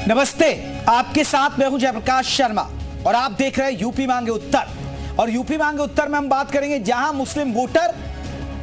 नमस्ते, आपके साथ मैं हूं जयप्रकाश शर्मा और आप देख रहे हैं यूपी मांगे उत्तर। और यूपी मांगे उत्तर में हम बात करेंगे जहां मुस्लिम वोटर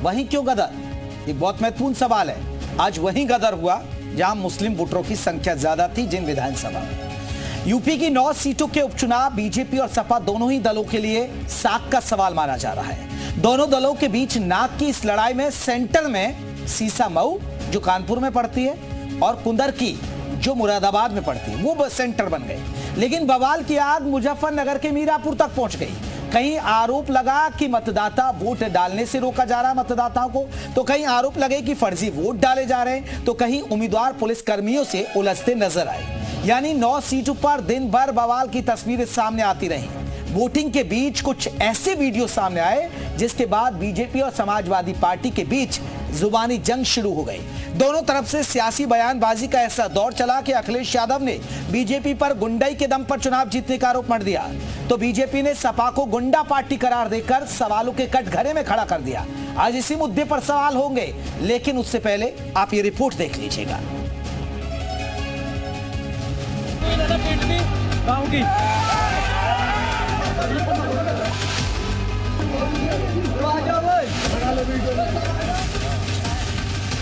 वहीं क्यों गदर। एक बहुत महत्वपूर्ण सवाल है। आज वहीं गदर हुआ जहां मुस्लिम वोटरों की संख्या ज्यादा थी। जिन विधानसभा में यूपी की 9 सीटों के उपचुनाव बीजेपी और सपा दोनों ही दलों के लिए साख का सवाल माना जा रहा है। दोनों दलों के बीच नाक की इस लड़ाई में सेंटर में सीसामऊ जो कानपुर में पड़ती है और कुंदरकी जो मुरादाबाद में पड़ती है वो सेंटर बन गई। लेकिन बवाल की आग मुजफ्फरनगर के मीरापुर तक पहुंच गई। कहीं आरोप लगा कि मतदाता वोट डालने से रोका जा रहा है मतदाताओं को, तो कहीं आरोप लगे कि फर्जी वोट डाले जा रहे हैं, तो कहीं उम्मीदवार पुलिस कर्मियों से उलझते नजर आए। यानी 9 सीटों पर दिन भर बवाल की तस्वीरें सामने आती रही। वोटिंग के बीच कुछ ऐसे वीडियो सामने आए जिसके बाद बीजेपी और समाजवादी पार्टी के बीच जुबानी जंग शुरू हो गई। दोनों तरफ से सियासी बयानबाजी का ऐसा दौर चला कि अखिलेश यादव ने बीजेपी पर गुंडाई के दम पर चुनाव जीतने का आरोप मढ़ दिया, तो बीजेपी ने सपा को गुंडा पार्टी करार देकर सवालों के कटघरे में खड़ा कर दिया। आज इसी मुद्दे पर सवाल होंगे, लेकिन उससे पहले आप ये रिपोर्ट देख लीजिएगा।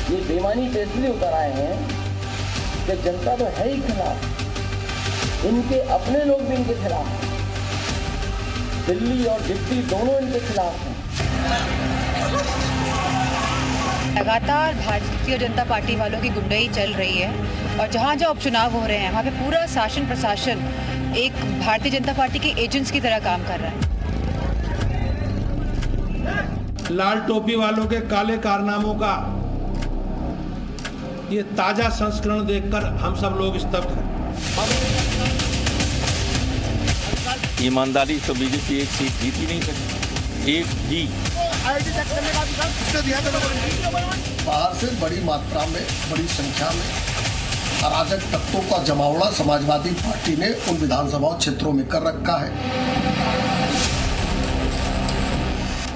ये बेईमानी पे इसलिए उतर आए हैं कि जनता तो है ही खिलाफ, इनके अपने लोग भी इनके खिलाफ हैं। दिल्ली और डिप्टी दोनों इनके खिलाफ हैं। लगातार भारतीय जनता पार्टी वालों की गुंडाई चल रही है और जहाँ जहाँ उपचुनाव हो रहे हैं वहाँ पे पूरा शासन प्रशासन एक भारतीय जनता पार्टी के एजेंट्स की तरह काम कर रहा है। लाल टोपी वालों के काले कारनामों का ये ताजा संस्करण देखकर हम सब लोग स्तब्ध हैं। ईमानदारी तो बीजेपी एक सीट जीत ही नहीं सकती, एक भी। बाहर से बड़ी मात्रा में, बड़ी संख्या में अराजक तत्वों का जमावड़ा समाजवादी पार्टी ने उन विधानसभा क्षेत्रों में कर रखा है।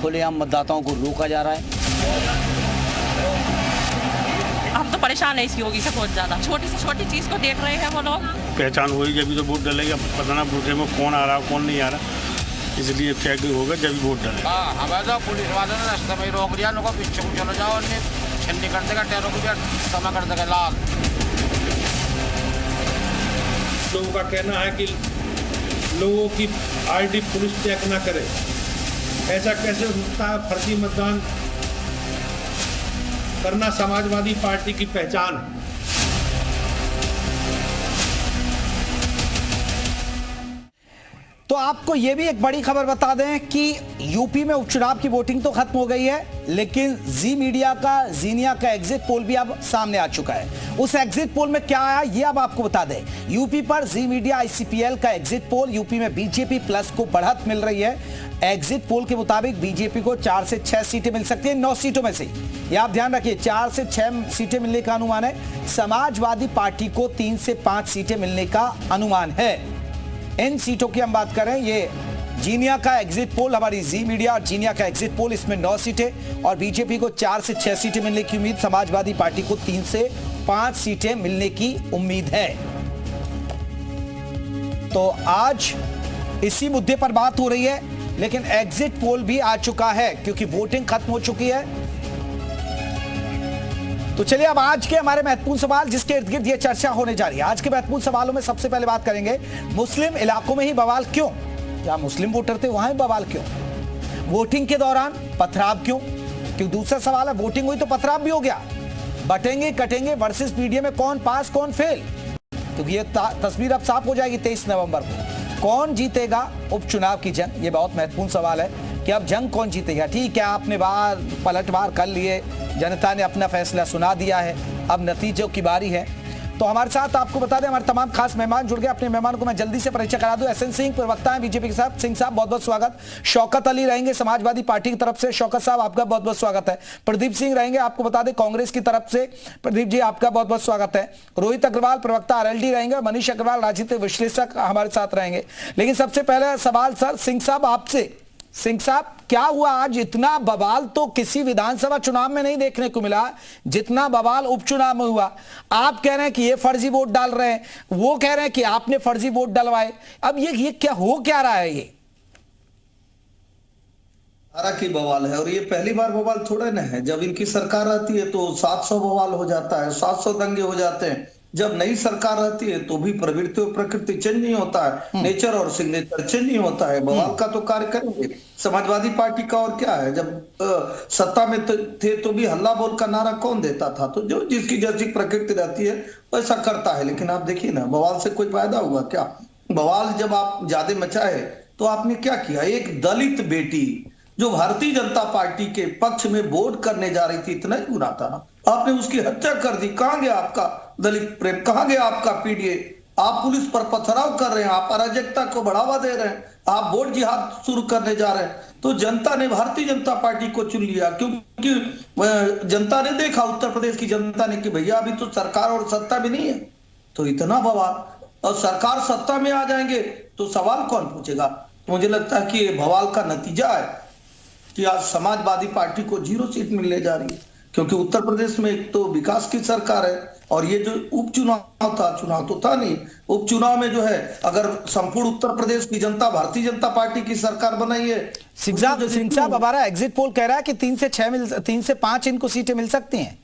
खुलेआम मतदाताओं को रोका जा रहा है। हम तो परेशान है इस योगी से बहुत ज्यादा। छोटी से छोटी चीज को देख रहे हैं वो लोग। पहचान होगी जब भी तो वोट डालेगा, पता ना बूथे में कौन आ रहा कौन नहीं आ रहा, इसलिए चेकिंग होगा जब भी वोट डालेगा। हमें तो पुलिस वालों ने रास्ते में रोक दिया, लोगों पीछे को चले जाओ, छन्नी कर देगा, टैरों को समय कर देगा लाल। लोगों का कहना है कि लोगों की आईडी पुलिस चेक ना करे। ऐसा कैसे होता है? फर्जी मतदान करना समाजवादी पार्टी की पहचान है। तो आपको यह भी एक बड़ी खबर बता दें कि यूपी में उपचुनाव की वोटिंग तो खत्म हो गई है, लेकिन जी मीडिया का जीनिया का एग्जिट पोल भी अब सामने आ चुका है। उस एग्जिट पोल में क्या आया ये अब आपको बता दें। यूपी पर जी मीडिया ICPL का एग्जिट पोल, यूपी में बीजेपी प्लस को बढ़त मिल रही है। एग्जिट पोल के मुताबिक बीजेपी को 4 से 6 सीटें मिल सकती है 9 सीटों में से। ये आप ध्यान रखिए, 4 से 6 सीटें मिलने का अनुमान है। समाजवादी पार्टी को 3 से 5 सीटें मिलने का अनुमान है। इन सीटों की हम बात करें, ये जीनिया का एग्जिट पोल, हमारी जी मीडिया और जीनिया का एग्जिट पोल, इसमें 9 सीटें और बीजेपी को 4 से 6 सीटें मिलने की उम्मीद। समाजवादी पार्टी को 3 से 5 सीटें मिलने की उम्मीद है। तो आज इसी मुद्दे पर बात हो रही है, लेकिन एग्जिट पोल भी आ चुका है क्योंकि वोटिंग खत्म हो चुकी है। तो चलिए अब आज के हमारे महत्वपूर्ण सवाल जिसके इर्द गिर्द ये चर्चा होने जा रही है। आज के महत्वपूर्ण सवालों में सबसे पहले बात करेंगे मुस्लिम इलाकों में ही बवाल क्यों, जहां मुस्लिम वोटर थे वहां ही बवाल क्यों, वोटिंग के दौरान पथराव क्यों। क्योंकि दूसरा सवाल है, वोटिंग हुई तो पथराव भी हो गया, बटेंगे कटेंगे वर्सेस मीडिया में कौन पास कौन फेल। क्योंकि ये तस्वीर अब साफ हो जाएगी 23 नवंबर को। कौन जीतेगा उपचुनाव की जंग, ये बहुत महत्वपूर्ण सवाल है कि अब जंग कौन जीतेगा। ठीक है, आपने पलटवार कर लिए, जनता ने अपना फैसला सुना दिया है, अब नतीजों की बारी है। तो हमारे साथ आपको बता दें हमारे तमाम खास मेहमान जुड़ गए। अपने मेहमान को मैं जल्दी से परिचय करा दूं। SN सिंह प्रवक्ता हैं बीजेपी के साथ। सिंह साहब बहुत बहुत स्वागत। शौकत अली रहेंगे समाजवादी पार्टी की तरफ से। शौकत साहब आपका बहुत बहुत स्वागत है। प्रदीप सिंह रहेंगे, आपको बता दें कांग्रेस की तरफ से। प्रदीप जी आपका बहुत बहुत स्वागत है। रोहित अग्रवाल प्रवक्ता RLD रहेंगे और मनीष अग्रवाल राजनीतिक विश्लेषक हमारे साथ रहेंगे। लेकिन सबसे पहले सवाल सर सिंह साहब आपसे, सिंह साहब, क्या हुआ आज? इतना बवाल तो किसी विधानसभा चुनाव में नहीं देखने को मिला जितना बवाल उपचुनाव में हुआ। आप कह रहे हैं कि ये फर्जी वोट डाल रहे हैं, वो कह रहे हैं कि आपने फर्जी वोट डलवाए। अब ये क्या हो क्या रहा है? ये सारा की बवाल है और ये पहली बार बवाल थोड़े ना है। जब इनकी सरकार आती है तो 700 बवाल हो जाता है, 700 दंगे हो जाते हैं। जब नई सरकार रहती है तो भी प्रवृत्ति और प्रकृति चेंज नहीं होता है, नेचर और सिग्नेचर चेंज नहीं होता है। बवाल का तो कार्य करेंगे। समाजवादी पार्टी का और क्या है, जब सत्ता में थे तो भी हल्ला बोल का नारा कौन देता था? तो जो जिसकी जैसी प्रकृति रहती है वैसा करता है। लेकिन आप देखिए ना, बवाल से कोई फायदा हुआ क्या? बवाल जब आप ज्यादा मचाए तो आपने क्या किया? एक दलित बेटी जो भारतीय जनता पार्टी के पक्ष में वोट करने जा रही थी, इतना ही बुरा था, आपने उसकी हत्या कर दी। कहां गया आपका दलित प्रेम? कहां गया आपका पीडीए? आप पुलिस पर पथराव कर रहे हैं, आप अराजकता को बढ़ावा दे रहे हैं, आप वोट जिहाद शुरू करने जा रहे हैं। तो जनता ने भारतीय जनता पार्टी को चुन लिया क्योंकि जनता ने देखा, उत्तर प्रदेश की जनता ने, कि भैया अभी तो सरकार और सत्ता भी नहीं है, तो इतना बवाल। और सरकार सत्ता में आ जाएंगे तो सवाल कौन पूछेगा? मुझे लगता है कि ये बवाल का नतीजा है कि आज समाजवादी पार्टी को 0 सीट मिलने जा रही है, क्योंकि उत्तर प्रदेश में एक तो विकास की सरकार है और ये जो उपचुनाव था, चुनाव तो था नहीं, उपचुनाव में जो है, अगर संपूर्ण उत्तर प्रदेश की जनता भारतीय जनता पार्टी की सरकार बनाई है। सिंह साहब, हमारा एग्जिट पोल कह रहा है कि 3 से 5 इनको सीटें मिल सकती हैं।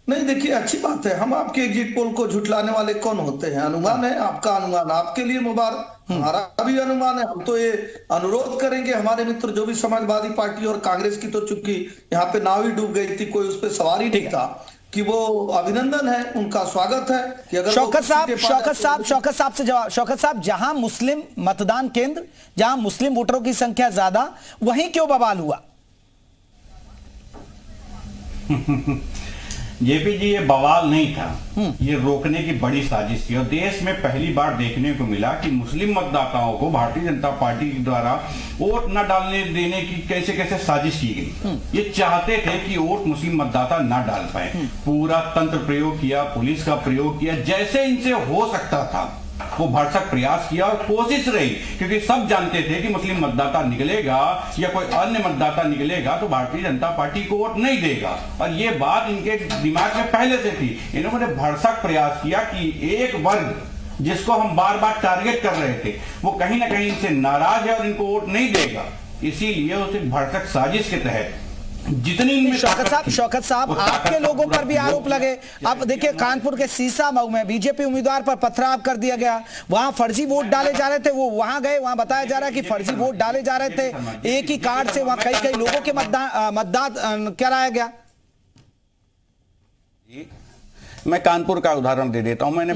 नहीं, देखिए अच्छी बात है। हम आपके एग्जिट पोल को झुटलाने वाले कौन होते हैं? अनुमान है, आपका अनुमान आपके लिए मुबारक, हमारा भी अनुमान है। हम तो ये अनुरोध करेंगे हमारे मित्र जो भी समाजवादी पार्टी और कांग्रेस की, तो चूंकि यहाँ पे नाव ही डूब गई थी, कोई उस पर सवार ही नहीं था, कि वो अभिनंदन है, उनका स्वागत है कि अगर शौकत साहब, जहां मुस्लिम मतदान केंद्र, जहां मुस्लिम वोटरों की संख्या ज्यादा, वहीं क्यों बवाल हुआ? जेपी जी, ये बवाल नहीं था, ये रोकने की बड़ी साजिश थी। और देश में पहली बार देखने को मिला कि मुस्लिम मतदाताओं को भारतीय जनता पार्टी के द्वारा वोट न डालने देने की कैसे कैसे साजिश की गई। ये चाहते थे कि वोट मुस्लिम मतदाता न डाल पाए। पूरा तंत्र प्रयोग किया, पुलिस का प्रयोग किया, जैसे इनसे हो सकता था वो भरसक प्रयास किया और कोशिश रही, क्योंकि सब जानते थे कि मुस्लिम मतदाता निकलेगा या कोई अन्य मतदाता निकलेगा तो भारतीय जनता पार्टी को वोट नहीं देगा। और ये बात इनके दिमाग में पहले से थी। इन्होंने भरसक प्रयास किया कि एक वर्ग जिसको हम बार बार टारगेट कर रहे थे वो कहीं ना कहीं इनसे नाराज है और इनको वोट नहीं देगा, इसीलिए उसे भरसक साजिश के तहत जितनी शौकत साहब, आपके लोगों पर भी आरोप लगे। अब देखिए, कानपुर के सीसा मऊ में बीजेपी उम्मीदवार पर पथराव कर दिया गया, वहां फर्जी वोट डाले जा रहे थे, वो वहां गए, वहां बताया जा रहा है कि फर्जी वोट डाले जा रहे थे, एक ही कार्ड से वहां कई लोगों के मतदान कराया गया। मैं कानपुर का उदाहरण दे देता हूं। मैंने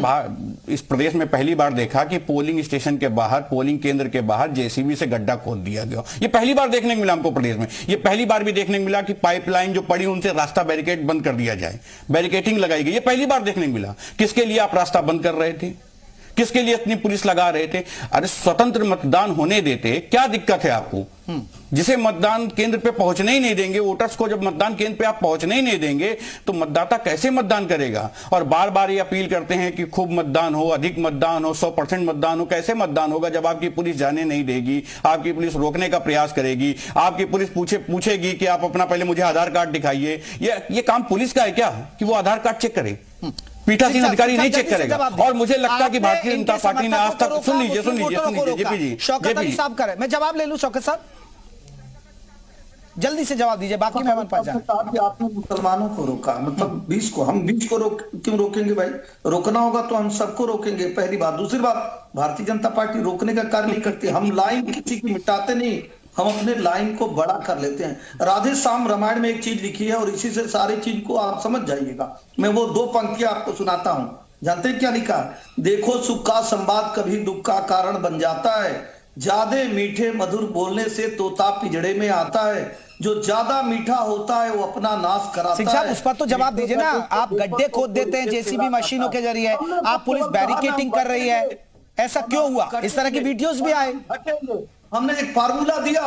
इस प्रदेश में पहली बार देखा कि पोलिंग स्टेशन के बाहर, पोलिंग केंद्र के बाहर जेसीबी से गड्ढा खोद दिया गया। ये पहली बार देखने को मिला हमको प्रदेश में। ये पहली बार भी देखने को मिला कि पाइपलाइन जो पड़ी उनसे रास्ता बैरिकेड बंद कर दिया जाए, बैरिकेडिंग लगाई गई। ये पहली बार देखने को मिला। किसके लिए आप रास्ता बंद कर रहे थे? किसके लिए इतनी पुलिस लगा रहे थे? अरे स्वतंत्र मतदान होने देते, क्या दिक्कत है आपको? जिसे मतदान केंद्र पे पहुंचने ही नहीं देंगे, वोटर्स को जब मतदान केंद्र पे आप पहुंचने ही नहीं देंगे तो मतदाता कैसे मतदान करेगा? और बार बार ये अपील करते हैं कि खूब मतदान हो, अधिक मतदान हो, 100% मतदान हो। कैसे मतदान होगा जब आपकी पुलिस जाने नहीं देगी, आपकी पुलिस रोकने का प्रयास करेगी, आपकी पुलिस पूछेगी कि आप अपना पहले मुझे आधार कार्ड दिखाइए। ये काम पुलिस का है क्या कि वो आधार कार्ड चेक करे? पीठासीन अधिकारी नहीं चेक करेगा। और मुझे लगता है कि भारतीय जनता पार्टी ने आज तक, सुन लीजिए जेपी जी, शौकत अली साहब करें, मैं जवाब ले लूं। शौकत साहब जल्दी से जवाब दीजिए, बाकी मेहमान पास जाए। आपने मुसलमानों को रोका, मतलब 20 को, हम 20 को क्यों रोकेंगे भाई? रोकना होगा तो हम सबको रोकेंगे, पहली बात। दूसरी बात, भारतीय जनता पार्टी रोकने का कार्य नहीं करती। हम लाइन किसी की मिटाते नहीं, हम अपने लाइन को बड़ा कर लेते हैं। राधे श्याम रामायण में एक चीज लिखी है और इसी से सारी चीज को आप समझ जाइएगा। मैं वो 2 पंक्तियां आपको सुनाता हूं। जानते हैं क्या लिखा? देखो सुख का संवाद कभी दुख का कारण बन जाता है, ज्यादा मीठे मधुर बोलने से तोता पिंजड़े में आता है, जो ज्यादा मीठा होता है वो अपना नाश कराता है। उस पर तो जवाब दीजिए ना। आप गड्ढे खोद देते हैं जेसीबी मशीनों के जरिए, आप पुलिस बैरिकेडिंग कर रही है, ऐसा क्यों हुआ? इस तरह की वीडियोस भी आए। हमने एक फार्मूला दिया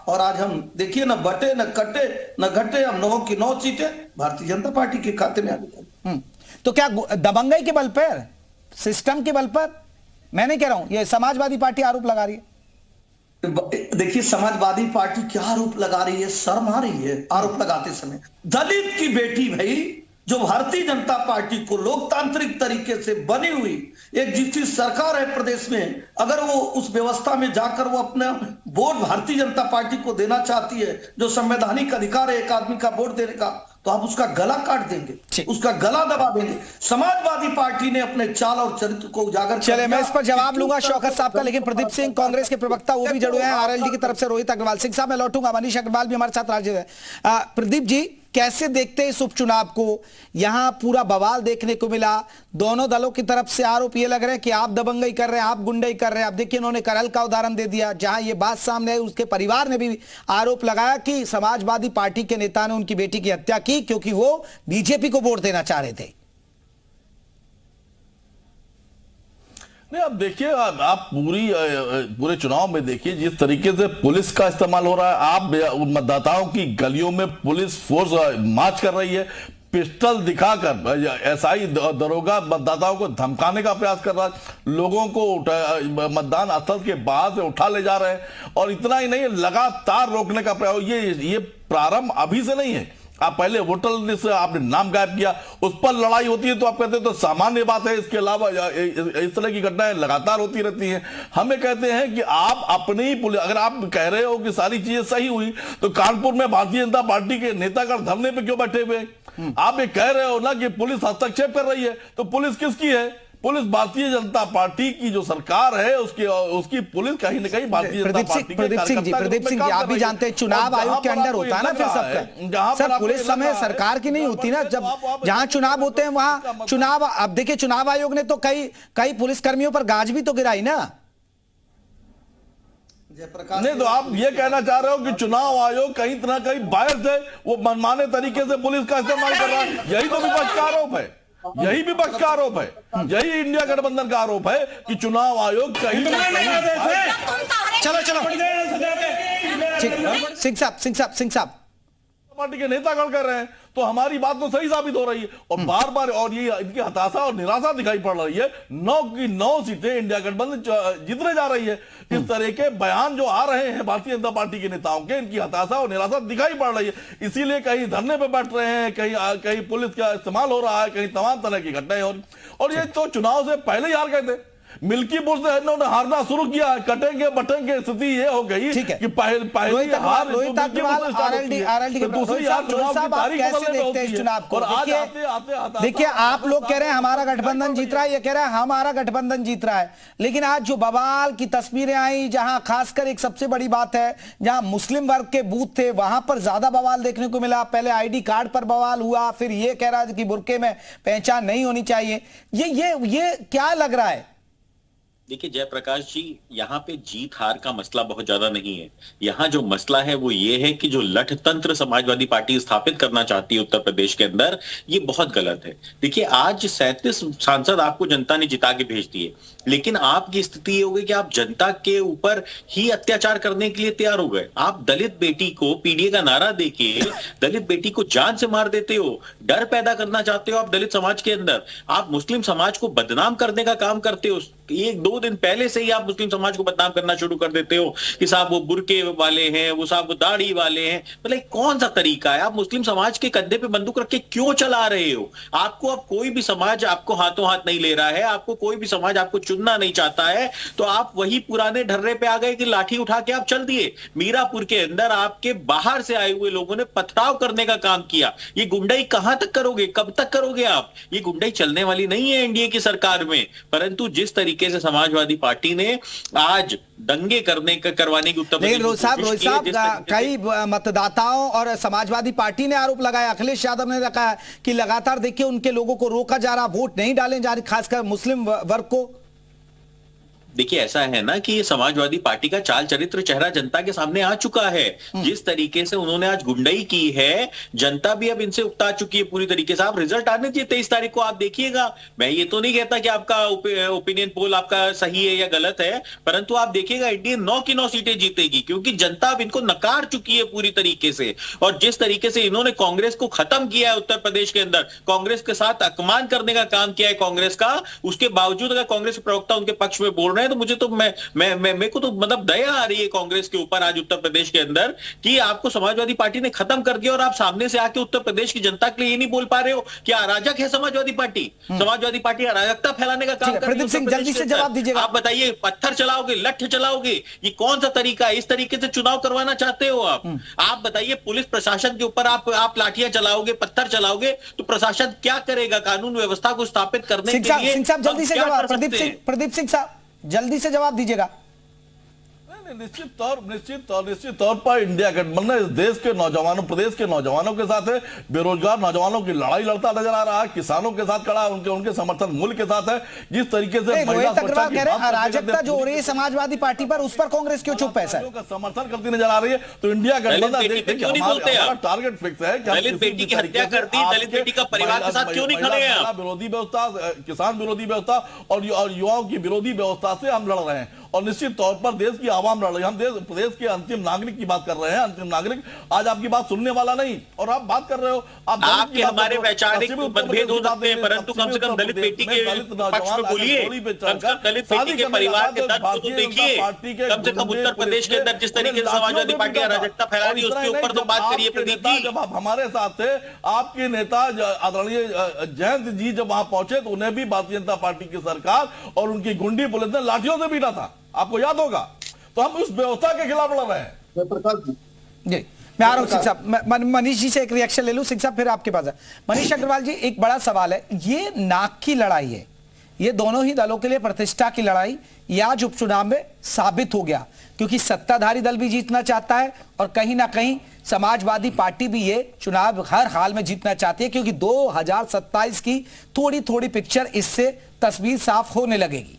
और आज हम देखिए, न बटे न कटे न घटे, हम 9 की 9 सीटें भारतीय जनता पार्टी के खाते में आ गई। तो क्या दबंगई के बल पर, सिस्टम के बल पर? मैं नहीं कह रहा हूं, ये समाजवादी पार्टी आरोप लगा रही है। देखिए, समाजवादी पार्टी क्या आरोप लगा रही है, शर्म आ रही है आरोप लगाते समय। दलित की बेटी भाई, जो भारतीय जनता पार्टी को लोकतांत्रिक तरीके से बनी हुई एक जिसकी सरकार है प्रदेश में, अगर वो उस व्यवस्था में जाकर वो अपना वोट भारतीय जनता पार्टी को देना चाहती है, जो संवैधानिक अधिकार है एक आदमी का वोट देने का, तो आप उसका गला काट देंगे, उसका गला दबा देंगे। समाजवादी पार्टी ने अपने चाल और चरित्र को उजागर चले, मैं इस पर जवाब लूंगा शौकत साहब का, लेकिन प्रदीप सिंह कांग्रेस के प्रवक्ता वो भी जुड़े हैं आरएलडी की तरफ से, रोहित अग्रवाल। सिंह साहब मैं लौटूंगा, मनीष अग्रवाल भी हमारे साथ राजी है। प्रदीप जी, कैसे देखते हैं इस उपचुनाव को? यहां पूरा बवाल देखने को मिला, दोनों दलों की तरफ से आरोप ये लग रहे हैं कि आप दबंगई कर रहे हैं, आप गुंडई कर रहे हैं। अब देखिए, इन्होंने करल का उदाहरण दे दिया, जहां ये बात सामने आई, उसके परिवार ने भी आरोप लगाया कि समाजवादी पार्टी के नेता ने उनकी बेटी की हत्या की क्योंकि वो बीजेपी को वोट देना चाह रहे थे। नहीं, अब देखिए, आप पूरे चुनाव में देखिए जिस तरीके से पुलिस का इस्तेमाल हो रहा है। आप मतदाताओं की गलियों में पुलिस फोर्स मार्च कर रही है, पिस्टल दिखाकर एसआई दरोगा मतदाताओं को धमकाने का प्रयास कर रहा है, लोगों को मतदान स्थल के बाहर से उठा ले जा रहे हैं। और इतना ही नहीं, लगातार रोकने का प्रयास। ये प्रारंभ अभी से नहीं है। आप पहले वोटर लिस्ट से आपने नाम गायब किया, उस पर लड़ाई होती है तो आप कहते हैं तो सामान्य बात है। इसके अलावा इस तरह की घटनाएं लगातार होती रहती हैं। हमें कहते हैं कि आप अपनी ही पुलिस, अगर आप कह रहे हो कि सारी चीजें सही हुई तो कानपुर में भारतीय जनता पार्टी के नेतागण धरने पे क्यों बैठे हुए? आप ये कह रहे हो ना कि पुलिस हस्तक्षेप कर रही है, तो पुलिस किसकी है? पुलिस भारतीय जनता पार्टी की जो सरकार है उसकी पुलिस कहीं ना कहीं भारतीय जनता पार्टी के प्रदीप सिंह जी, आप भी जानते हैं चुनाव आयोग के अंडर होता है ना फिर सबका। सर, पुलिस समय सरकार की नहीं होती ना, जब जहां चुनाव होते हैं वहां चुनाव। अब देखिए, चुनाव आयोग ने तो कई पुलिसकर्मियों पर गाज भी तो गिराई ना। नहीं, तो आप ये कहना चाह रहे हो कि चुनाव आयोग कहीं ना कहीं बायस है, वो मनमाने तरीके से पुलिस का इस्तेमाल कर रहा है? यही तो विपक्ष का आरोप है, यही विपक्ष का आरोप है, यही इंडिया गठबंधन का आरोप है कि चुनाव आयोग कहीं चलो सिंह साहब पार्टी के नेतागण कर रहे हैं, तो हमारी बात तो सही साबित हो रही है। और बार बार और ये इनकी हताशा और निराशा दिखाई पड़ रही है। 9 की 9 सीटें इंडिया गठबंधन जीतने जा रही है। इस तरह के बयान जो आ रहे हैं भारतीय जनता पार्टी के नेताओं के, इनकी हताशा और निराशा दिखाई पड़ रही है। इसीलिए कहीं धरने पे बैठ रहे हैं, कहीं पुलिस का इस्तेमाल हो रहा है, कहीं तमाम तरह की घटनाएं हो रही। और ये तो चुनाव से पहले ही हार गए थे। मिल्कीपुर से इन्होंने हारना शुरू किया, कटेंगे बटेंगे स्थिति ये हो गई कि पहली हार रोहित अग्रवाल आरएलडी के दूसरी हार चुनाव की तारीख कैसे देखते हैं इस चुनाव को? देखिए, आप लोग कह रहे हैं हमारा गठबंधन जीत रहा है, ये कह रहे हैं हमारा गठबंधन जीत रहा है, लेकिन आज जो बवाल की तस्वीरें आई, जहां खासकर एक सबसे बड़ी बात है, जहां मुस्लिम वर्ग के बूथ थे वहां पर ज्यादा बवाल देखने को मिला। पहले आईडी कार्ड पर बवाल हुआ, फिर ये कह रहा है कि बुर्के में पहचान नहीं होनी चाहिए। ये क्या लग रहा है? देखिए जयप्रकाश जी, यहाँ पे जीत हार का मसला बहुत ज्यादा नहीं है। यहाँ जो मसला है वो ये है कि जो लठतंत्र समाजवादी पार्टी स्थापित करना चाहती है उत्तर प्रदेश के अंदर, ये बहुत गलत है। देखिए, आज 37 सांसद आपको जनता ने जिता के भेज दिए, लेकिन आपकी स्थिति ये हो गई कि आप जनता के ऊपर ही अत्याचार करने के लिए तैयार हो गए। आप दलित बेटी को पीडीए का नारा देके दलित बेटी को जान से मार देते हो, डर पैदा करना चाहते हो आप दलित समाज के अंदर। आप मुस्लिम समाज को बदनाम करने का काम करते हो। 1-2 दिन पहले से ही आप मुस्लिम समाज को बदनाम करना शुरू कर देते हो कि साहब वो बुर्के वाले हैं, वो साहब वो दाढ़ी वाले हैं। मतलब कौन सा तरीका है? आप मुस्लिम समाज के कंधे पे बंदूक रख के क्यों चला रहे हो? आपको अब कोई भी समाज आपको हाथों हाथ नहीं ले रहा है, आपको कोई भी समाज आपको चुनना नहीं चाहता है, तो आप वही पुराने ढर्रे पे आ गए कि लाठी उठा के आप चल दिए। मीरापुर के अंदर आपके बाहर से आए हुए लोगों ने पथराव करने का काम किया। ये गुंडाई कहां तक करोगे, कब तक करोगे आप? ये गुंडाई चलने वाली नहीं है एनडीए की सरकार में। परंतु जिस तरीके से समाजवादी पार्टी ने आज दंगे करवाने की उत्तर लेकिन रोहित साहब कई मतदाताओं और समाजवादी पार्टी ने आरोप लगाया, अखिलेश यादव ने रखा कि लगातार देखिए उनके लोगों को रोका जा रहा, वोट नहीं डाले जा रहे, खासकर मुस्लिम वर्ग को। देखिए, ऐसा है ना कि समाजवादी पार्टी का चाल चरित्र चेहरा जनता के सामने आ चुका है। जिस तरीके से उन्होंने आज गुंडाई की है, जनता भी अब इनसे उकता चुकी है पूरी तरीके से। आप रिजल्ट आने चाहिए 23 तारीख को, आप देखिएगा। मैं ये तो नहीं कहता कि आपका ओपिनियन पोल आपका सही है या गलत है, परंतु आप देखिएगा एनडीए 9 की 9 सीटें जीतेगी, क्योंकि जनता अब इनको नकार चुकी है पूरी तरीके से। और जिस तरीके से इन्होंने कांग्रेस को खत्म किया है उत्तर प्रदेश के अंदर, कांग्रेस के साथ अपमान करने का काम किया है कांग्रेस का, उसके बावजूद अगर कांग्रेस प्रवक्ता उनके पक्ष में बोल रहे हैं तो मुझे तो मेरे को तो मतलब दया आ रही है कांग्रेस के ऊपर आज उत्तर प्रदेश के अंदर कि आपको समाजवादी पार्टी ने खत्म कर दिया और आप सामने से आके उत्तर प्रदेश की जनता के लिए ये नहीं बोल पा रहे हो कि अराजक है समाजवादी पार्टी। समाजवादी पार्टी अराजकता फैलाने का काम कर रही है। प्रदीप सिंह जल्दी से जवाब दीजिएगा। आप बताइए, पत्थर चलाओगे, लठ चलाओगे, ये कौन सा तरीका है? इस तरीके से चुनाव करवाना चाहते हो आप बताइए, पुलिस प्रशासन के ऊपर आप लाठियां चलाओगे, पत्थर चलाओगे तो प्रशासन क्या करेगा कानून व्यवस्था को स्थापित करने के लिए? सिंह साहब जल्दी से जवाब, प्रदीप सिंह साहब जल्दी से जवाब दीजिएगा। निश्चित तौर पर इंडिया गठबंधन इस देश के नौजवानों, प्रदेश के नौजवानों के साथ है, बेरोजगार नौजवानों की लड़ाई लड़ता नजर आ रहा है, किसानों के साथ खड़ा है, उनके समर्थन मूल्य के साथ है। जिस तरीके से रोहित अग्रवाल कह रहे हैं अराजकता जो हो रही है समाजवादी पार्टी पर, उस पर कांग्रेस क्यों चुप है? समर्थन करती नजर आ रही है। तो इंडिया गठबंधन हमारा टारगेट फिक्स है कि दलित बेटी की हत्या कर दी, दलित बेटी का परिवार के साथ क्यों नहीं खड़े हैं? विरोधी व्यवस्था, किसान विरोधी व्यवस्था और युवाओं की विरोधी व्यवस्था से हम लड़ रहे हैं और निश्चित तौर पर देश की आवाम लड़ रही है। हम प्रदेश के अंतिम नागरिक की बात कर रहे हैं। अंतिम नागरिक आज आपकी बात सुनने वाला नहीं, और आप बात कर रहे हो, आपके हमारे वैचारिक मतभेद हो सकते हैं, परंतु कम से कम दलित बेटी के पक्ष में बोलिए, कम से कम दलित बेटी के परिवार के दर्द को तो देखिए। कम से कम उत्तर प्रदेश के अंदर जिस तरीके से समाजवादी पार्टी अराजकता फैला रही है उसके ऊपर तो बात करिए प्रदीप जी। जब आप हमारे साथ थे, आपके नेता आदरणीय जयंत जी जब वहां पहुंचे तो उन्हें भी भारतीय जनता पार्टी की सरकार और उनकी गुंडी पुलिस ने लाठियों से पीटा था, आपको याद होगा। तो हम उस व्यवस्था के खिलाफ लड़ रहे हैं। प्रकाश जी मैं आ रहा हूं सिंह साहब, मनीष जी से एक रिएक्शन ले लूं। सिंह साहब फिर आपके पास है। मनीष अग्रवाल जी, एक बड़ा सवाल है, ये नाक की लड़ाई है, ये दोनों ही दलों के लिए प्रतिष्ठा की लड़ाई, ये आज उपचुनाव में साबित हो गया, क्योंकि सत्ताधारी दल भी जीतना चाहता है और कहीं ना कहीं समाजवादी पार्टी भी ये चुनाव हर हाल में जीतना चाहती है, क्योंकि 2027 की थोड़ी थोड़ी पिक्चर इससे तस्वीर साफ होने लगेगी।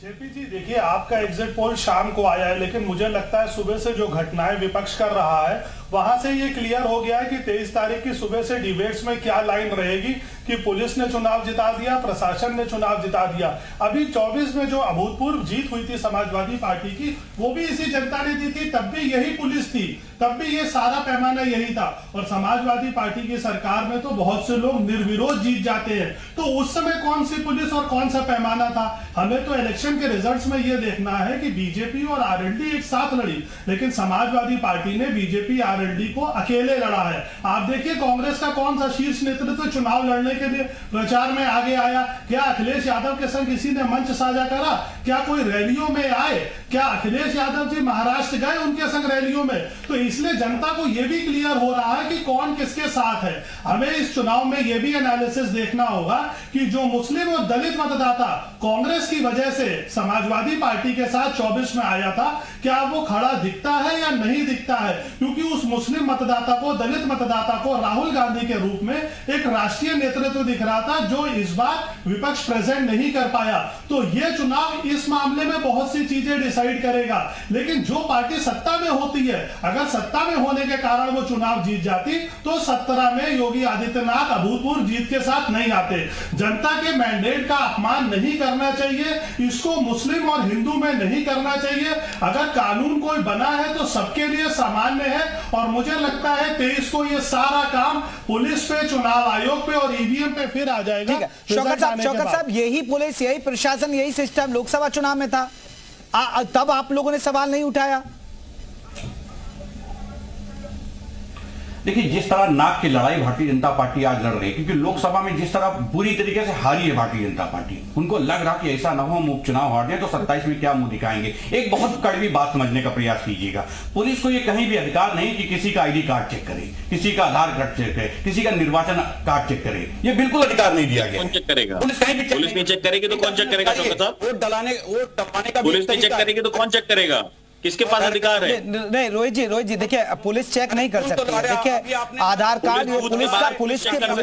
जेपी जी देखिए, आपका एग्जिट पोल शाम को आया है, लेकिन मुझे लगता है सुबह से जो घटनाएं विपक्ष कर रहा है वहां से ये क्लियर हो गया है कि 23 तारीख की सुबह से डिबेट्स में क्या लाइन रहेगी कि पुलिस ने चुनाव जिता दिया, प्रशासन ने चुनाव जिता दिया। अभी 24 में जो अभूतपूर्व जीत हुई थी समाजवादी पार्टी की, वो भी इसी जनता ने दी थी, तब भी यही पुलिस थी, तब भी ये सारा पैमाना यही था, और समाजवादी पार्टी की सरकार में तो बहुत से लोग निर्विरोध जीत जाते हैं। तो उस समय कौन सी पुलिस और कौन सा पैमाना था? हमें तो इलेक्शन के रिजल्ट्स में ये देखना है कि बीजेपी और आरएलडी एक साथ लड़ी, लेकिन समाजवादी पार्टी ने बीजेपी आरएलडी को अकेले लड़ा है। आप देखिए कांग्रेस का कौन सा शीर्ष नेतृत्व चुनाव लड़ने के लिए प्रचार में आगे आया? क्या अखिलेश यादव के संग किसी ने मंच साझा करा? क्या कोई रैलियों में आए? क्या अखिलेश यादव जी महाराष्ट्र गए उनके संग रैलियों में? तो इसलिए जनता को यह भी क्लियर हो रहा है कि कौन किसके साथ है। हमें इस चुनाव में यह भी एनालिसिस देखना होगा कि जो मुस्लिम और दलित मतदाता कांग्रेस की वजह से समाजवादी पार्टी के साथ 24 में आया था, क्या वो खड़ा दिखता है या नहीं दिखता है? क्योंकि उस मुस्लिम मतदाता को, दलित मतदाता को राहुल गांधी के रूप में एक राष्ट्रीय नेतृत्व दिख रहा था, जो इस बार विपक्ष प्रेजेंट नहीं कर पाया। तो यह चुनाव इस मामले में बहुत सी चीजें डिसाइड करेगा, लेकिन जो पार्टी सत्ता में होती है, अगर सत्ता में होने के कारण वो चुनाव जीत जाती तो 17 में योगी आदित्यनाथ अभूतपूर्व जीत के साथ नहीं आते। जनता के मैंडेट का अपमान नहीं करना चाहिए, इसको मुस्लिम और हिंदू में नहीं करना चाहिए। अगर कानून कोई बना है तो सबके लिए सामान्य है, और मुझे लगता है 23 को ये सारा काम पुलिस पे, चुनाव आयोग पे और ईवीएम पे फिर आ जाएगा। ठीक है शौकत साहब, यही पुलिस, यही प्रशासन, यही सिस्टम लोकसभा चुनाव में था, तब आप लोगों ने सवाल नहीं उठाया? देखिए, जिस तरह नाक की लड़ाई भारतीय जनता पार्टी आज लड़ रही है, क्योंकि लोकसभा में जिस तरह बुरी तरीके से हारी है भारतीय जनता पार्टी, उनको लग रहा कि ऐसा ना हो हम उपचुनाव हार दें तो 27 में क्या मुंह दिखाएंगे। एक बहुत कड़वी बात समझने का प्रयास कीजिएगा, पुलिस को ये कहीं भी अधिकार नहीं कि किसी का आईडी कार्ड चेक करे, किसी का आधार कार्ड चेक करे, किसी का निर्वाचन कार्ड चेक करे, ये बिल्कुल अधिकार नहीं दिया गया। कौन चेक करेगा? पुलिस कहीं भी पुलिस नहीं चेक करेगी तो कौन चेक करेगा? वोट डलाने, वोट टपाने का पुलिस नहीं चेक करेगी तो कौन चेक करेगा? किसके पास अधिकार है? नहीं रोहित जी देखिए, पुलिस चेक नहीं कर सकती है। देखिए आधार कार्ड पुलिस का काम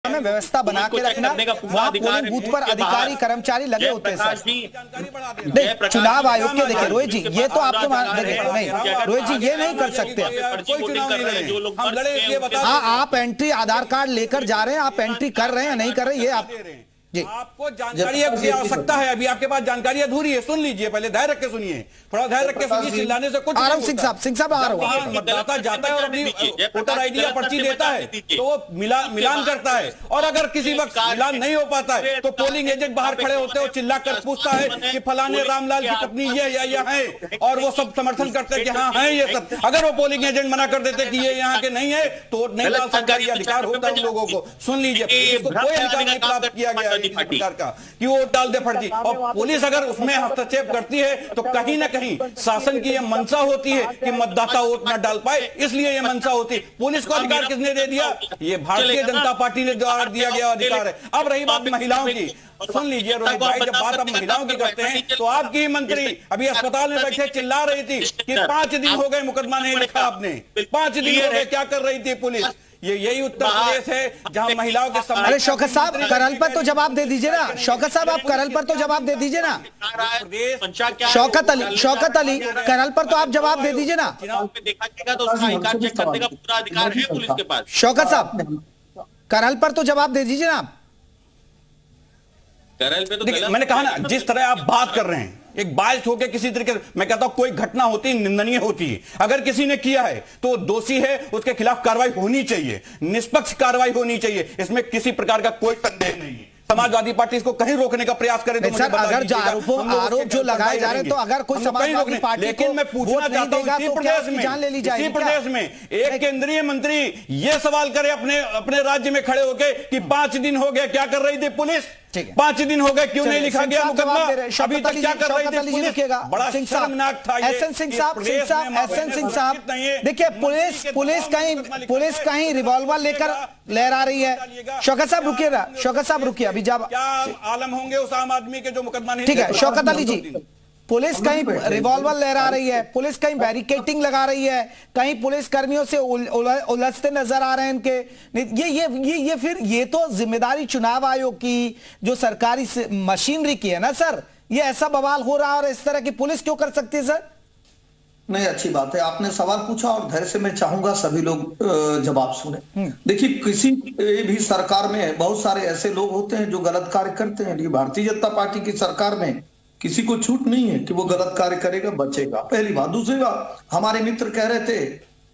है व्यवस्था बना के रखना, वहाँ पोलिंग बूथ पर अधिकारी कर्मचारी लगे होते हैं। नहीं, चुनाव आयोग के देखिए रोहित जी, ये तो आपको नहीं रोहित जी ये नहीं कर सकते। हाँ, आप एंट्री आधार कार्ड लेकर जा रहे हैं, आप एंट्री कर रहे हैं या नहीं कर रहे हैं, ये आप आपको जानकारी की आवश्यकता है, अभी आपके पास जानकारी अधूरी है, सुन लीजिए, पहले धैर्य रख के सुनिए, थोड़ा धैर्य रख के सुनिए, चिल्लाने से कुछ नहीं सिंह साहब आ रहा हूं। मतदाता जाता है और अपनी वोटर आईडी या पर्ची देता है तो वो मिलान करता है, और अगर किसी वक्त मिलान नहीं हो पाता है तो पोलिंग एजेंट बाहर खड़े होते हैं, चिल्ला कर पूछता है कि फलाने रामलाल की पत्नी ये या यह है, और वो सब समर्थन करते हैं कि हाँ है ये सब। अगर वो पोलिंग एजेंट मना कर देते कि ये यहाँ के नहीं है तो नहीं डाल सकता, ये अधिकार होता है उन लोगों को। सुन लीजिए, इसको कोई अधिकार नहीं प्राप्त किया गया है प्रकार का कि वो डाल दे फर्जी, और पुलिस अगर उसमें हस्तक्षेप करती है तो कहीं ना कहीं शासन की यह मंशा होती है कि मतदाता वोट न डाल पाए, इसलिए यह मंशा होती है। पुलिस को अधिकार किसने दे दिया? ये भारतीय जनता पार्टी ने द्वारा दिया गया अधिकार है। अब रही बात महिलाओं की, सुन लीजिए रोहित भाई, जब बात अब महिलाओं की करते हैं तो आपकी मंत्री अभी अस्पताल में बैठे चिल्ला रही थी कि 5 दिन हो गए मुकदमा नहीं लिखा आपने, 5 दिन हो गए, क्या कर रही थी पुलिस? ये यही उत्तर प्रदेश है जहां महिलाओं के सम्मान। अरे शौकत साहब करल पर तो जवाब दे दीजिए ना, शौकत साहब आप करल पर तो जवाब दे दीजिए ना, शौकत अली करल पर तो आप जवाब दे दीजिए ना। शौकत साहब करल पर तो जवाब दे दीजिए ना। मैंने कहा ना, जिस तरह आप बात कर रहे हैं एक बाइस्ड होकर किसी तरीके से, मैं कहता हूं कोई घटना होती है निंदनीय होती है, अगर किसी ने किया है तो दोषी है, उसके खिलाफ कार्रवाई होनी चाहिए, निष्पक्ष कार्रवाई होनी चाहिए, इसमें किसी प्रकार का कोई संदेह नहीं है। समाजवादी पार्टी इसको कहीं रोकने का प्रयास करे तो सर, अगर आरोप जो लगाए जा रहे हैं तो अगर कोई समाजवादी पार्टी, लेकिन मैं पूछना चाहता हूं इसी प्रदेश में एक केंद्रीय मंत्री ये सवाल करे अपने राज्य में खड़े होकर कि 5 दिन हो गए क्या कर रही थी पुलिस, 5 दिन हो गए क्यों नहीं लिखा गया मुकदमा, अभी तक क्या कर रही थी पुलिस? बड़ा शर्मनाक था ये। एसएन सिंह साहब देखिए, पुलिस कहीं रिवॉल्वर लेकर लहरा रही है। शौकत साहब रुकिए, अभी जब क्या आलम होंगे उस आम आदमी के जो मुकदमा नहीं, ठीक है शौकत अली जी, पुलिस कहीं रिवॉल्वर लहरा रही है, पुलिस कहीं बैरिकेटिंग लगा रही है, कहीं पुलिस कर्मियों से उलझते नजर आ रहे हैं इनके, ये फिर ये तो जिम्मेदारी चुनाव आयोग की जो सरकारी मशीनरी की है ना सर, ये ऐसा बवाल हो रहा है और इस तरह की पुलिस क्यों कर सकती है सर? नहीं, अच्छी बात है, आपने सवाल पूछा और धैर्य से मैं चाहूंगा सभी लोग जवाब सुने। देखिए, किसी भी सरकार में बहुत सारे ऐसे लोग होते हैं जो गलत कार्य करते हैं, लेकिन भारतीय जनता पार्टी की सरकार में किसी को छूट नहीं है कि वो गलत कार्य करेगा, बचेगा, पहली बात। दूसरी बात, हमारे मित्र कह रहे थे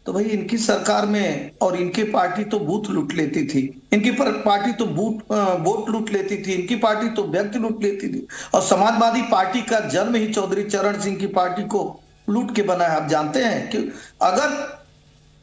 तो भाई इनकी सरकार में और इनकी पार्टी तो बूथ लूट लेती थी, इनकी पार्टी तो वोट लूट लेती थी, इनकी पार्टी तो व्यक्ति लूट लेती थी, और समाजवादी पार्टी का जन्म ही चौधरी चरण सिंह की पार्टी को लूट के बना है। आप जानते हैं कि अगर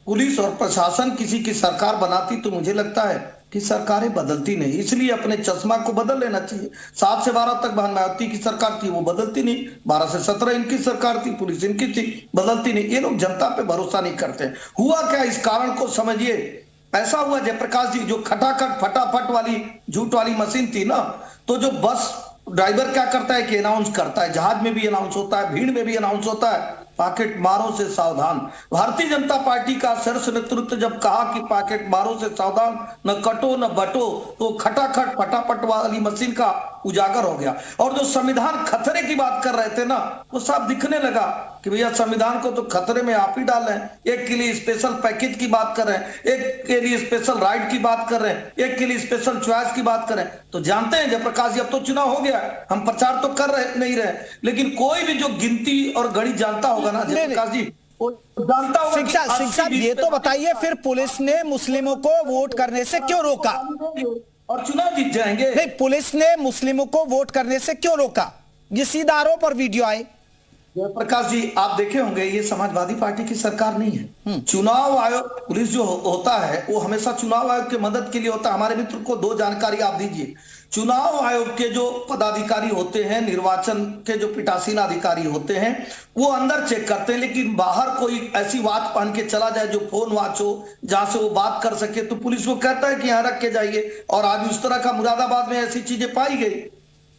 पुलिस और प्रशासन किसी की सरकार बनाती तो मुझे लगता है कि सरकारें बदलती नहीं, इसलिए अपने चश्मा को बदल लेना चाहिए। 7 से 12 तक मायावती की सरकार थी, वो बदलती नहीं, 12 से 17 इनकी सरकार थी, पुलिस इनकी थी, बदलती नहीं। ये लोग जनता पे भरोसा नहीं करते। हुआ क्या, इस कारण को समझिए। ऐसा हुआ जयप्रकाश जी, जो खटाखट फटाफट वाली झूठ वाली मशीन थी ना, तो जो बस ड्राइवर क्या करता है कि अनाउंस करता है, जहाज में भी अनाउंस होता है, भीड़ में भी अनाउंस होता है, पॉकेट मारों से सावधान। भारतीय जनता पार्टी का शीर्ष नेतृत्व जब कहा कि पॉकेट मारों से सावधान, न कटो न बटो, तो खटाखट फटाफट वाली मशीन का उजागर हो गया। और जो संविधान खतरे की बात कर रहे थे ना, वो साफ दिखने लगा कि भैया संविधान को तो खतरे में आप ही डाल रहे हैं। एक के लिए स्पेशल पैकेज की बात कर रहे हैं, एक के लिए स्पेशल राइट की बात कर रहे हैं, एक के लिए स्पेशल चॉइस की बात कर रहे हैं। तो जानते हैं जयप्रकाश जी, अब तो चुनाव हो गया, हम प्रचार तो कर रहे नहीं रहे, लेकिन कोई भी जो गिनती और गणित जानता होगा ना जयप्रकाश जी, जानता होगा। सिंह साहब ये तो बताइए, फिर पुलिस ने मुस्लिमों को वोट करने से क्यों रोका और चुनाव जीत जाएंगे? नहीं, पुलिस ने मुस्लिमों को वोट करने से क्यों रोका? ये सीधा आरोप और वीडियो आए। जयप्रकाश जी, आप देखे होंगे ये समाजवादी पार्टी की सरकार नहीं है। चुनाव आयोग, पुलिस जो होता है वो हमेशा चुनाव आयोग की मदद के लिए होता है। हमारे मित्र को 2 जानकारी आप दीजिए। चुनाव आयोग के जो पदाधिकारी होते हैं, निर्वाचन के जो पीठासीन अधिकारी होते हैं, वो अंदर चेक करते हैं, लेकिन बाहर कोई ऐसी वॉच पहन के चला जाए जो फोन वॉच हो, जहां से वो बात कर सके, तो पुलिस को कहता है कि यहाँ रख के जाइए। और आज उस तरह का मुरादाबाद में ऐसी चीजें पाई गई।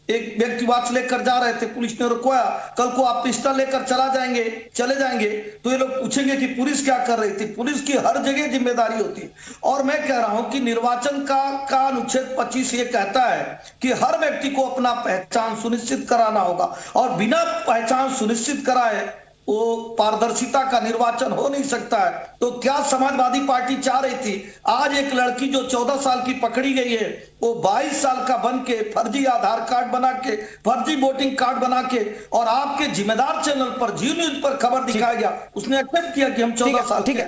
एक व्यक्ति वॉच लेकर जा रहे थे, पुलिस ने रुकवाया, कल को आप पिस्टल लेकर चले जाएंगे तो ये लोग पूछेंगे कि पुलिस क्या कर रही थी। पुलिस की हर जगह जिम्मेदारी होती है। और मैं कह रहा हूं कि निर्वाचन का अनुच्छेद 25 ये कहता है कि हर व्यक्ति को अपना पहचान सुनिश्चित कराना होगा, और बिना पहचान सुनिश्चित कराए वो पारदर्शिता का निर्वाचन हो नहीं सकता है। तो क्या समाजवादी पार्टी चाह रही थी, आज एक लड़की जो 14 साल की पकड़ी गई है, वो 22 साल का बन के फर्जी आधार कार्ड बना के, फर्जी वोटिंग कार्ड बना के, और आपके जिम्मेदार चैनल पर, जी न्यूज पर खबर दिखाया गया, उसने एक्सेप्ट किया कि हम 14 साल ठीक है।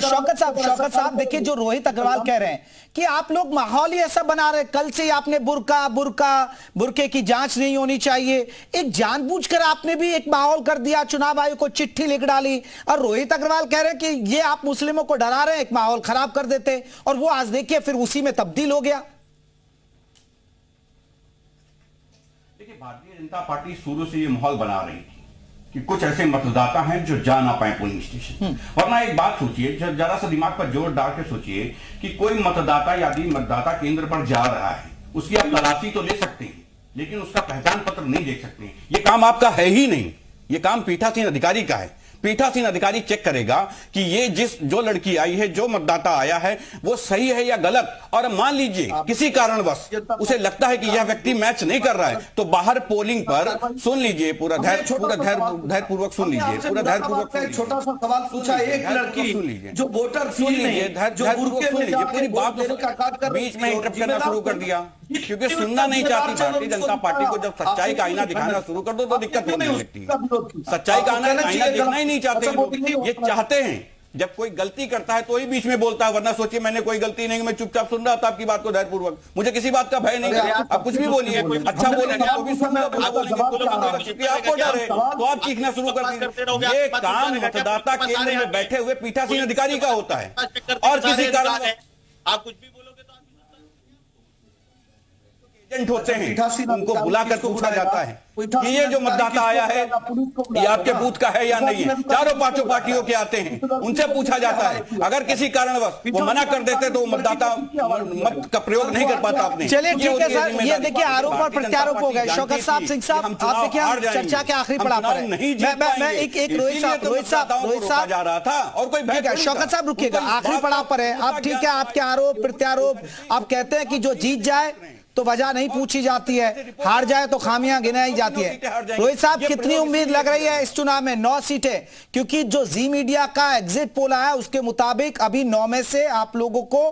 शौकत साहब देखिए, जो रोहित अग्रवाल कह रहे हैं कि आप लोग माहौल ही ऐसा बना रहे हैं, कल से आपने बुरके की जांच नहीं होनी चाहिए, एक जानबूझकर आपने भी एक माहौल कर दिया, चुनाव आयोग को चिट्ठी लिख डाली, और रोहित अग्रवाल कह रहे हैं कि ये आप मुस्लिमों को डरा रहे हैं, एक माहौल खराब कर देते, और वो आज देखिए फिर उसी में तब्दील हो गया। देखिए, भारतीय जनता पार्टी शुरू से ये माहौल बना रही थी कि कुछ ऐसे मतदाता हैं जो जा ना पाए पोलिंग स्टेशन। वरना एक बात सोचिए, जरा सा दिमाग पर जोर डाल के सोचिए कि कोई मतदाता यदि मतदाता केंद्र पर जा रहा है, उसकी आप तलाशी तो ले सकते हैं, लेकिन उसका पहचान पत्र नहीं देख सकते। ये काम आपका है ही नहीं, ये काम पीठासीन अधिकारी का है। पीठासीन अधिकारी चेक करेगा कि ये जो लड़की आई है, जो मतदाता आया है, वो सही है या गलत। और मान लीजिए किसी कारणवश उसे लगता है कि यह व्यक्ति मैच नहीं कर रहा है, तो बाहर पोलिंग पर सुन लीजिए, पूरा धैर्यपूर्वक सुन लीजिए, पूरा धैर्यपूर्वक। छोटा सा सवाल पूछा, एक लड़की सुन लीजिए, जो वोटर सुन लीजिए, धैर्यपूर्वक सुन लीजिए, पूरी बात बीच में इंटरप्ट करना शुरू कर दिया, क्योंकि सुनना नहीं चाहती भारतीय जनता पार्टी को। जब सच्चाई का आईना दिखाना शुरू कर दो तो दिक्कत होने लगती है। सच्चाई का आईना दिखना ही नहीं चाहते लोग, ये चाहते हैं जब कोई गलती करता है तो ही बीच में बोलता है, वरना सोचिए मैंने कोई गलती नहीं, मैं चुपचाप सुन रहा था आपकी बात को धैर्यपूर्वक, मुझे किसी बात का भय नहीं है। आप कुछ भी बोलिए, अच्छा बोलेंगे तो भी सुनना, क्योंकि आपको डर है तो आप चीखना शुरू कर दीजिए। ये काम मतदाता केंद्र में बैठे हुए पीठासीन अधिकारी का होता है, और किसी कारण आप कुछ भी एजेंट होते हैं, उनको बुलाकर पूछा जाता है कि ये जो मतदाता आया है ये आपके बूथ का है या नहीं है। चारों पांचों पार्टियों के आते हैं, उनसे पूछा जाता है। अगर किसी कारणवश वो मना कर देते तो मतदाता मत का प्रयोग नहीं कर पाता आपने। चलिए ठीक है सर, ये देखिए आरोप और प्रत्यारोप हो गए। शौकत साहब, सिंह साहब, आप देखिए हम चर्चा के आखिरी पड़ाव पर हैं। मैं एक रोहित साहब जा रहा था और कोई शौकत साहब रुकिएगा, आखिरी पड़ाव पर है। अब ठीक है, आपके आरोप प्रत्यारोप, आप कहते हैं कि जो जीत जाए तो वजह नहीं पूछी जाती है, हार जाए तो खामियां गिनाई जाती है। रोहित साहब, कितनी उम्मीद लग रही है इस चुनाव में? 9 सीटें, क्योंकि जो जी मीडिया का एग्जिट पोल आया उसके मुताबिक अभी 9 में से आप लोगों को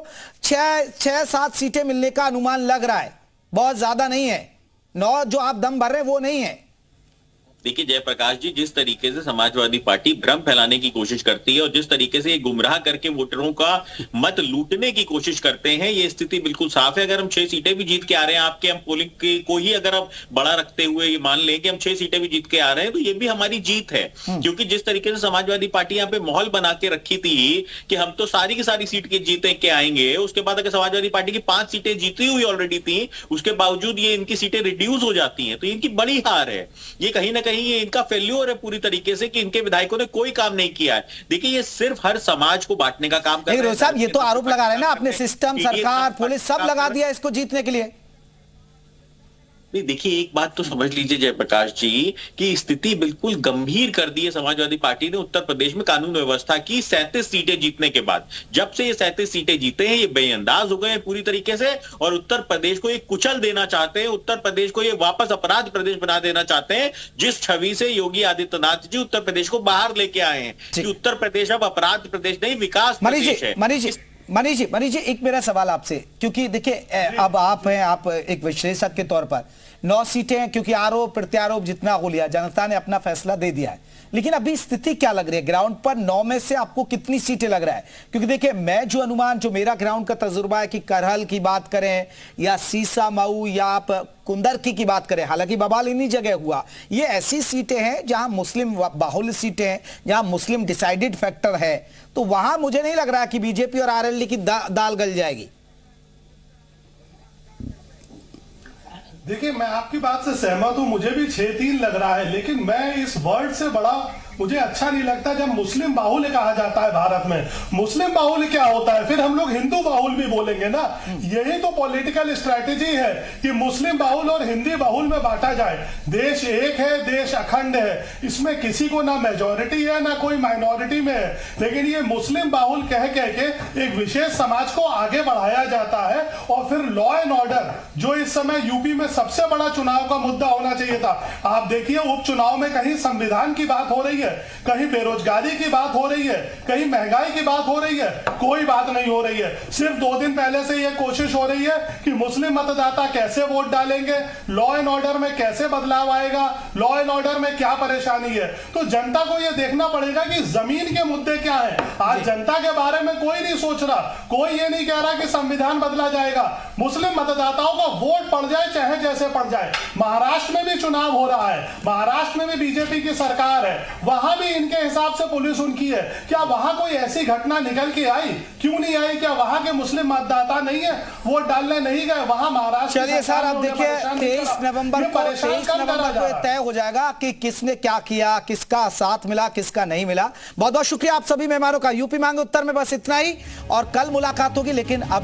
6-7 सीटें मिलने का अनुमान लग रहा है, बहुत ज्यादा नहीं है। 9 जो आप दम भर रहे हैं वो नहीं है। देखिए जयप्रकाश जी, जिस तरीके से समाजवादी पार्टी भ्रम फैलाने की कोशिश करती है और जिस तरीके से ये गुमराह करके वोटरों का मत लूटने की कोशिश करते हैं, ये स्थिति बिल्कुल साफ है। अगर हम 6 सीटें भी जीत के आ रहे हैं आपके, हम पोलिंग को ही अगर आप बड़ा रखते हुए ये मान लें कि हम 6 सीटें भी जीत के आ रहे हैं, तो ये भी हमारी जीत है। क्योंकि जिस तरीके से समाजवादी पार्टी यहाँ पे माहौल बना के रखी थी कि हम तो सारी की सारी सीट के जीते के आएंगे, उसके बाद अगर समाजवादी पार्टी की 5 सीटें जीती हुई ऑलरेडी थी, उसके बावजूद ये इनकी सीटें रिड्यूस हो जाती हैं, तो इनकी बड़ी हार है। ये कहीं ना कहीं ये इनका फेल्योर है पूरी तरीके से कि इनके विधायकों ने कोई काम नहीं किया है। देखिए ये सिर्फ हर समाज को बांटने का काम कर रहे हैं। साहब, ये तो आरोप लगा रहे हैं ना, अपने सिस्टम, सरकार, पुलिस सब लगा दिया इसको जीतने के लिए। देखिए एक बात तो समझ लीजिए जयप्रकाश जी कि स्थिति बिल्कुल गंभीर कर दी है समाजवादी पार्टी ने उत्तर प्रदेश में कानून व्यवस्था की 37 सीटें जीतने के बाद। जब से ये 37 सीटें जीते हैं ये बेअंदाज हो गए हैं पूरी तरीके से, और उत्तर प्रदेश को ये कुचल देना चाहते हैं, उत्तर प्रदेश को ये वापस अपराध प्रदेश बना देना चाहते हैं, जिस छवि से योगी आदित्यनाथ जी उत्तर प्रदेश को बाहर लेके आए हैं कि उत्तर प्रदेश अब अपराध प्रदेश नहीं विकास प्रदेश है। मनीष जी, एक मेरा सवाल आपसे, क्योंकि देखिए अब आप हैं, आप एक विश्लेषक के तौर पर, 9 सीटें, क्योंकि आरोप प्रत्यारोप जितना हो लिया, जनता ने अपना फैसला दे दिया है, लेकिन अभी स्थिति क्या लग रही है ग्राउंड पर? 9 में से आपको कितनी सीटें लग रहा है? क्योंकि देखिए मैं जो अनुमान, जो मेरा ग्राउंड का तजुर्बा है कि करहल की बात करें या सीसा मऊ या आप कुंदरकी की बात करें, हालांकि बवाल इन्हीं जगह हुआ, ये ऐसी सीटें हैं जहां मुस्लिम बाहुल्य सीटें हैं, जहां मुस्लिम डिसाइडेड फैक्टर है, तो वहां मुझे नहीं लग रहा कि बीजेपी और आरएलडी की दाल गल जाएगी। देखिए मैं आपकी बात से सहमत हूं, मुझे भी 6-3 लग रहा है, लेकिन मैं इस वर्ड से बड़ा मुझे अच्छा नहीं लगता जब मुस्लिम बाहुल्य कहा जाता है भारत में। मुस्लिम बाहुल्य क्या होता है? फिर हम लोग हिंदू बाहुल्य भी बोलेंगे ना। यही तो पॉलिटिकल स्ट्रैटेजी है कि मुस्लिम बाहुल्य और हिंदी बाहुल्य में बांटा जाए। देश एक है, देश अखंड है, इसमें किसी को ना मेजॉरिटी है ना कोई माइनॉरिटी में है, लेकिन ये मुस्लिम बाहुल्य कह के एक विशेष समाज को आगे बढ़ाया जाता है। और फिर लॉ एंड ऑर्डर, जो इस समय यूपी में सबसे बड़ा चुनाव का मुद्दा होना चाहिए था, आप देखिए उपचुनाव में कहीं संविधान की बात हो रही है, है, कहीं बेरोजगारी की बात हो रही है, कहीं महंगाई की बात हो रही है, कोई बात नहीं हो रही है। सिर्फ 2 दिन पहले से यह कोशिश हो रही है कि मुस्लिम मतदाता कैसे वोट डालेंगे, लॉ एंड ऑर्डर में कैसे बदलाव आएगा, लॉ एंड ऑर्डर में क्या परेशानी है। तो जनता को यह देखना पड़ेगा कि जमीन के मुद्दे क्या है। आज जनता के बारे में कोई नहीं सोच रहा, कोई ये नहीं कह रहा कि संविधान बदला जाएगा। मुस्लिम मतदाताओं का वोट पड़ जाए चाहे जैसे पड़ जाए। महाराष्ट्र में भी चुनाव हो रहा है, महाराष्ट्र में भी बीजेपी की सरकार है, वहां भी इनके हिसाब से पुलिस उनकी है। क्या वहां कोई ऐसी घटना निकल के आई? क्यों नहीं आई? क्या वहां के मुस्लिम मतदाता नहीं है, वोट डालने नहीं गए? वहां महाराष्ट्र चलिए सर, अब देखिए 23 नवंबर को तय हो जाएगा कि किसने क्या किया, किसका साथ मिला, किसका नहीं मिला। बहुत बहुत शुक्रिया आप सभी मेहमानों का। यूपी मांगे उत्तर में बस इतना ही, और कल मुलाकात होगी, लेकिन अब